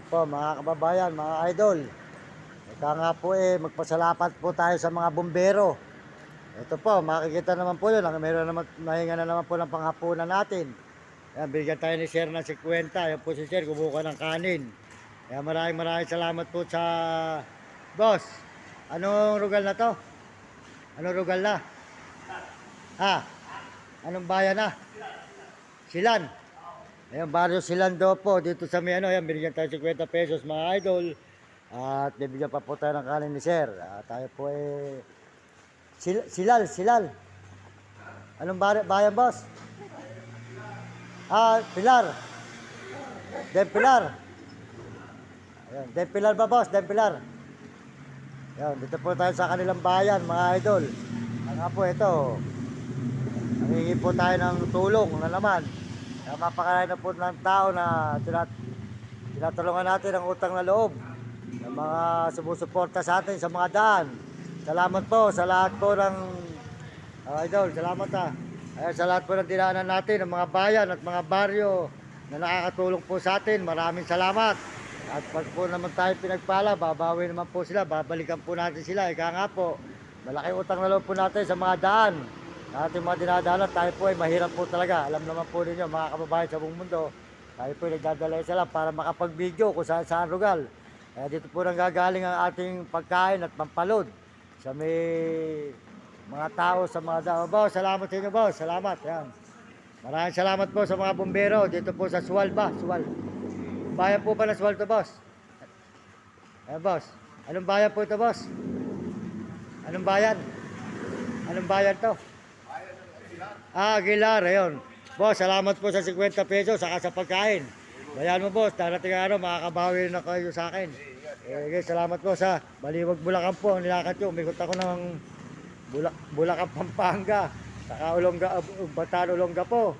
Po mga kababayan, mga idol. Ika nga po magpasalamat po tayo sa mga bumbero. Ito po, makikita naman po yun. Meron naman, mahinga na naman po ng panghapunan natin. Ayan, bigyan tayo ni Sir ng 50. Ayan po si Sir, kumuha ng kanin. Ayan, maraming salamat po sa boss. Anong rugal na to? Anong rugal na? Ha? Anong bayan na? Silan. Ayan, barrio Silan daw po. Dito sa may ayan, binigyan tayo 50 pesos mga idol. At bibigyan pa po tayo ng kanin ni Sir. Tayo po Silal. Anong bayan, boss? Pilar. Den Pilar. Ayan, Den Pilar ba, boss? Den Pilar. Ayan, dito po tayo sa kanilang bayan, mga idol. Nga po ito. Nangingi po tayo ng tulong na naman. Mapakarami na po ng tao na tinatulungan natin ang utang na loob ng mga sumusuporta sa atin sa mga daan. Salamat po sa lahat po ng idol, salamat Ayan, sa lahat po ng dinaanan natin, ng mga bayan at mga baryo na nakakatulong po sa atin. Maraming salamat. At pag po naman tayo pinagpala, babawi naman po sila, babalikan po natin sila. Ika nga po, malaki utang na loob po natin sa mga daan. Ating mga dinadaanan, tayo po mahirap po talaga. Alam naman po ninyo, mga kababayan sa buong mundo, tayo po nagdadala isa lang para makapag-video kung saan lugar. Kaya dito po nang gagaling ang ating pagkain at pampalod sa may mga tao sa mga daan. Boss, salamat sa inyo, boss. Salamat. Yan. Maraming salamat po sa mga bumbero dito po sa Suwal ba? Suwal. Bayan po ba na Suwal to, boss? Ayan, boss. Anong bayan po ito, boss? Anong bayan? Anong bayan to? Aguilar, ayun. Boss, salamat po sa 50 pesos saka sa pagkain. Bayan mo, boss, darating ang araw, makakabawi na kayo sa akin. Guys, salamat po sa Baliwag, Bulacan po. Ang nilakad ko, umikot ako ng Bulacan, Pampanga, saka Bataan, Olonga po.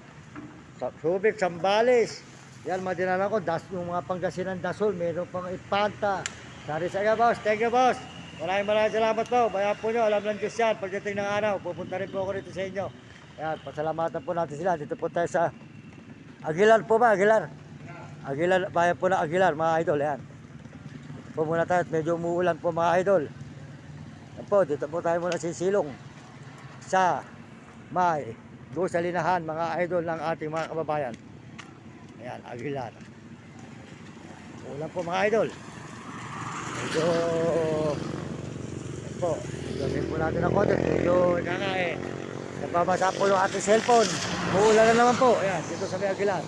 Subic, Sambales. Yan, madinalan ko, yung mga Pangasinan Dasol, meron pang Ipanta. Sari sa boss. Thank you, boss. Maraming salamat po. Bayan po nyo, alam ng Diyos yan. Pagdating ng araw, pupunta rin po ako rito sa inyo. Yan, pasalamatan po natin sila. Dito po tayo sa Aguilar po ba? Aguilar, bayan po na Aguilar, mga idol. Yan. Dito po muna tayo. Medyo umuulan po, mga idol. Yan po, dito po tayo muna sisilong sa may gusalinahan, mga idol ng ating mga kababayan. Ayan, Aguilar. Ulan po, mga idol. Medyo po, gawin po natin ang content. Medyo nababasa po yung ating cellphone. Uulan na naman po. Ayan, dito sa may Aguilar.